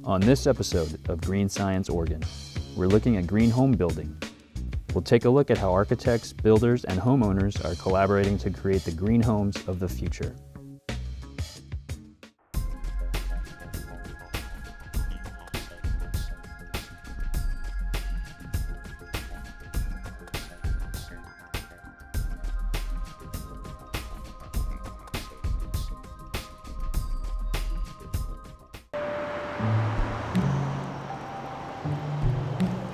On this episode of Green Science Oregon, we're looking at green home building. We'll take a look at how architects, builders, and homeowners are collaborating to create the green homes of the future.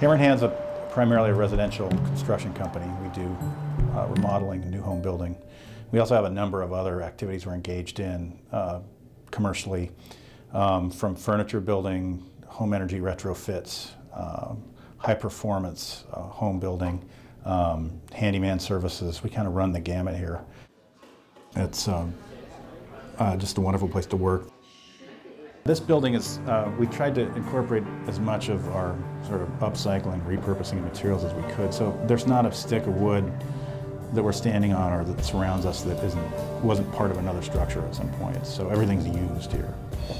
Hammer & Hand's primarily a residential construction company. We do remodeling and new home building. We also have a number of other activities we're engaged in commercially, from furniture building, home energy retrofits, high performance home building, handyman services. We kind of run the gamut here. It's just a wonderful place to work. This building is, we tried to incorporate as much of our sort of upcycling, repurposing of materials as we could. So there's not a stick of wood that we're standing on or that surrounds us that wasn't part of another structure at some point. So everything's used here,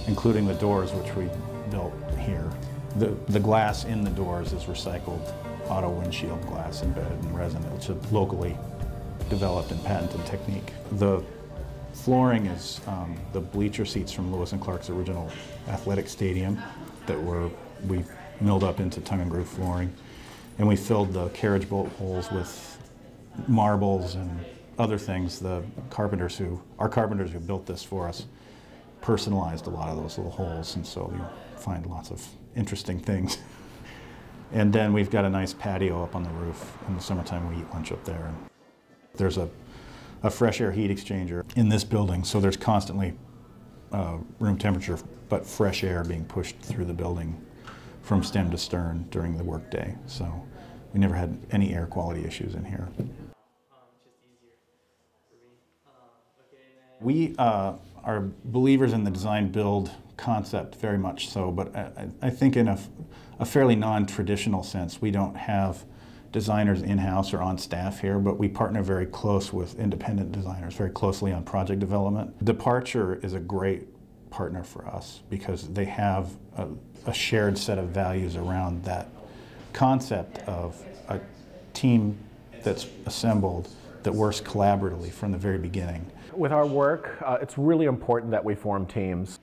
including the doors, which we built here. The glass in the doors is recycled auto windshield glass embedded in resin, which is locally developed and patented technique. The flooring is the bleacher seats from Lewis and Clark's original athletic stadium that we milled up into tongue and groove flooring. And we filled the carriage bolt holes with marbles and other things. Our carpenters who built this for us personalized a lot of those little holes, and so you'll find lots of interesting things. And then we've got a nice patio up on the roof. In the summertime we eat lunch up there. And there's a fresh air heat exchanger in this building, so there's constantly room temperature but fresh air being pushed through the building from stem to stern during the workday. So we never had any air quality issues in here. We are believers in the design build concept very much so, but I think in a fairly non-traditional sense. We don't have designers in-house or on staff here, but we partner very close with independent designers, very closely on project development. Departure is a great partner for us because they have a shared set of values around that concept of a team that's assembled that works collaboratively from the very beginning. With our work, it's really important that we form teams.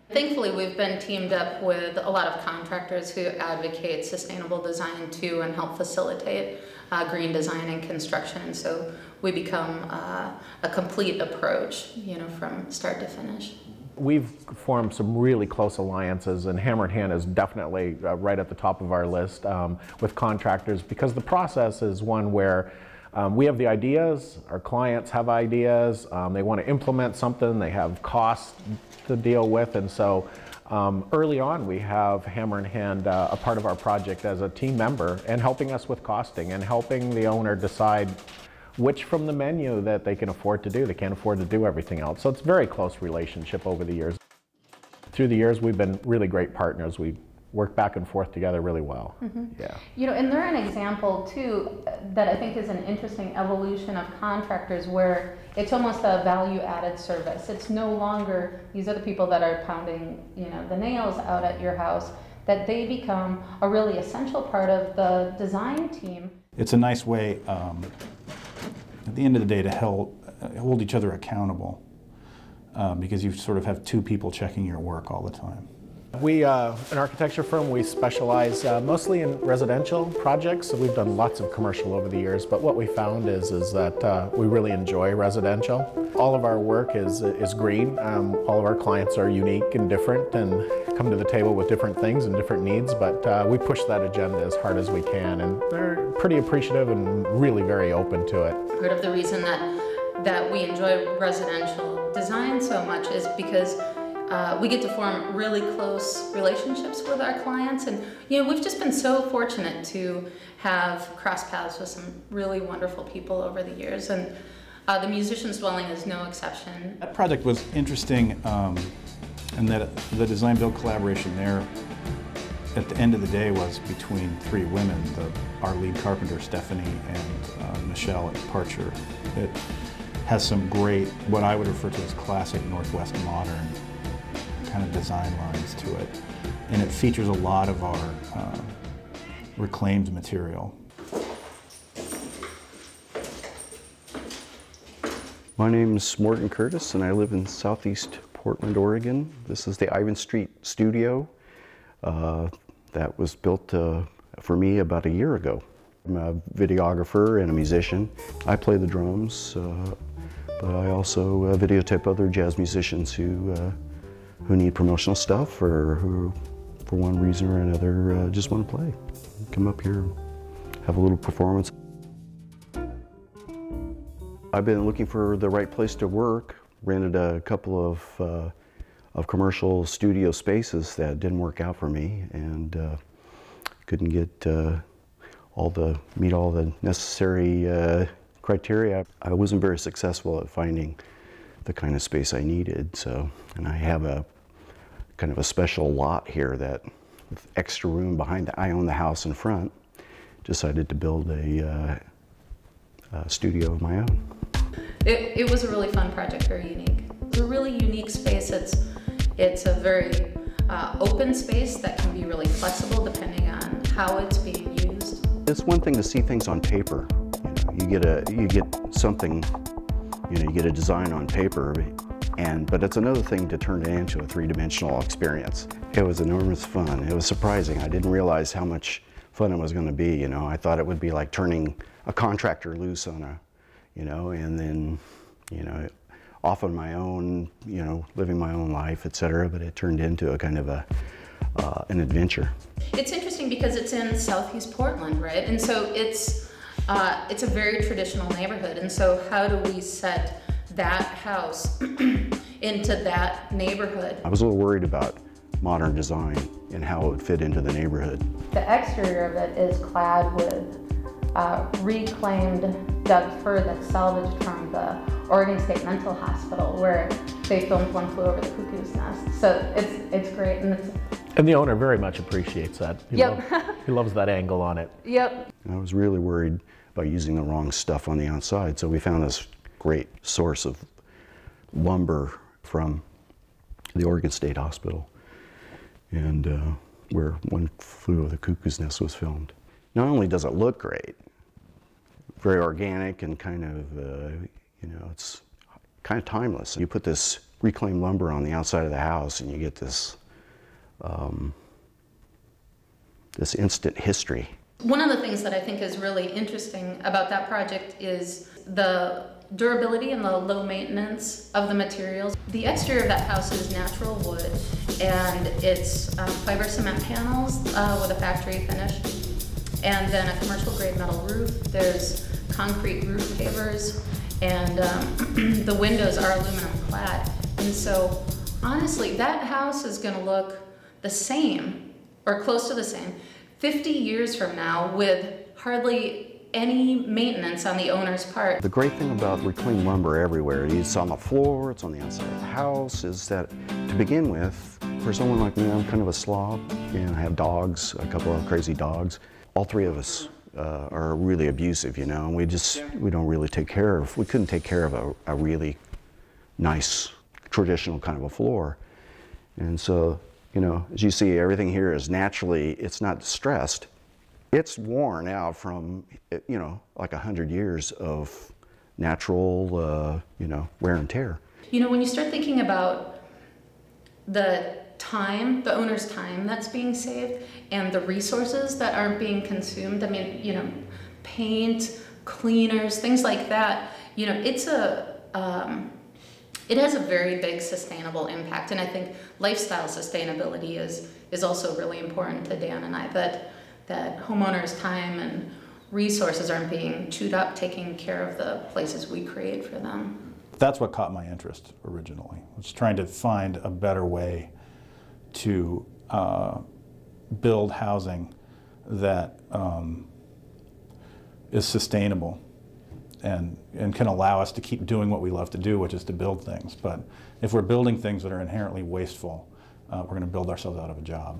Thankfully, we've been teamed up with a lot of contractors who advocate sustainable design too and help facilitate green design and construction. And so we become a complete approach, from start to finish. We've formed some really close alliances, and Hammer & Hand is definitely right at the top of our list with contractors, because the process is one where we have the ideas, our clients have ideas, they want to implement something, they have costs to deal with, and so early on we have Hammer & Hand a part of our project as a team member and helping us with costing and helping the owner decide which from the menu that they can afford to do. They can't afford to do everything else. So it's a very close relationship over the years. Through the years we've been really great partners. We work back and forth together really well. Mm-hmm. Yeah. And they're an example too that I think is an interesting evolution of contractors where it's almost a value-added service. It's no longer these are the people that are pounding, the nails out at your house, that they become a really essential part of the design team. It's a nice way, at the end of the day, to hold each other accountable because you sort of have two people checking your work all the time. We, an architecture firm, we specialize mostly in residential projects. So we've done lots of commercial over the years, but what we found is that we really enjoy residential. All of our work is green. All of our clients are unique and different and come to the table with different things and different needs, but we push that agenda as hard as we can, and they're pretty appreciative and really very open to it. Part of the reason that we enjoy residential design so much is because we get to form really close relationships with our clients, and we've just been so fortunate to have crossed paths with some really wonderful people over the years, and the Musician's Dwelling is no exception. That project was interesting in that the design-build collaboration there at the end of the day was between three women, our lead carpenter Stephanie and Michelle at Departure. It has some great, what I would refer to as classic Northwest modern kind of design lines to it. and it features a lot of our reclaimed material. My name is Morgan Curtis, and I live in southeast Portland, Oregon. This is the Ivan Street studio that was built for me about a year ago. I'm a videographer and a musician. I play the drums, but I also videotape other jazz musicians who need promotional stuff or who, for one reason or another, just want to play. Come up here, have a little performance. I've been looking for the right place to work, rented a couple of commercial studio spaces that didn't work out for me, and couldn't get meet all the necessary criteria. I wasn't very successful at finding the kind of space I needed, and I have a kind of a special lot here that, with extra room behind I own the house in front, decided to build a studio of my own. It was a really fun project, very unique. It's a really unique space. It's a very open space that can be really flexible depending on how it's being used. It's one thing to see things on paper. You get something, you get a design on paper, but it's another thing to turn it into a three-dimensional experience. It was enormous fun. It was surprising. I didn't realize how much fun it was going to be. I thought it would be like turning a contractor loose on a, and then, off on my own, living my own life, etc. But it turned into a kind of an adventure. It's interesting because it's in southeast Portland, right? And so it's a very traditional neighborhood. And so how do we set that house into that neighborhood? I was a little worried about modern design and how it would fit into the neighborhood. The exterior of it is clad with reclaimed Doug fir that's salvaged from the Oregon State Mental Hospital, where they filmed One Flew Over the Cuckoo's Nest. So it's great, and the owner very much appreciates that. He loves that angle on it. Yep. I was really worried about using the wrong stuff on the outside, so we found this great source of lumber from the Oregon State Hospital, and where One Flew Over the Cuckoo's Nest was filmed. Not only does it look great, very organic and kind of, it's kind of timeless. You put this reclaimed lumber on the outside of the house and you get this, this instant history. One of the things that I think is really interesting about that project is the durability and the low maintenance of the materials. The exterior of that house is natural wood, and it's fiber cement panels with a factory finish, and then a commercial grade metal roof. There's concrete roof pavers, and the windows are aluminum clad. And so honestly, that house is going to look the same, or close to the same, 50 years from now, with hardly any maintenance on the owner's part. The great thing about reclaimed lumber everywhere, it's on the floor, it's on the outside of the house, is that to begin with, for someone like me, I'm kind of a slob, and I have dogs, a couple of crazy dogs. All three of us are really abusive, and we don't really we couldn't take care of a really nice, traditional kind of a floor. And so, as you see, everything here is naturally, it's not distressed. It's worn out from, like 100 years of natural, wear and tear. When you start thinking about the owner's time that's being saved and the resources that aren't being consumed, I mean, paint, cleaners, things like that, it has a very big sustainable impact. And I think lifestyle sustainability is also really important to Dan and I, that homeowners' time and resources aren't being chewed up taking care of the places we create for them. That's what caught my interest originally, was trying to find a better way to build housing that is sustainable and can allow us to keep doing what we love to do, which is to build things. But if we're building things that are inherently wasteful, we're going to build ourselves out of a job.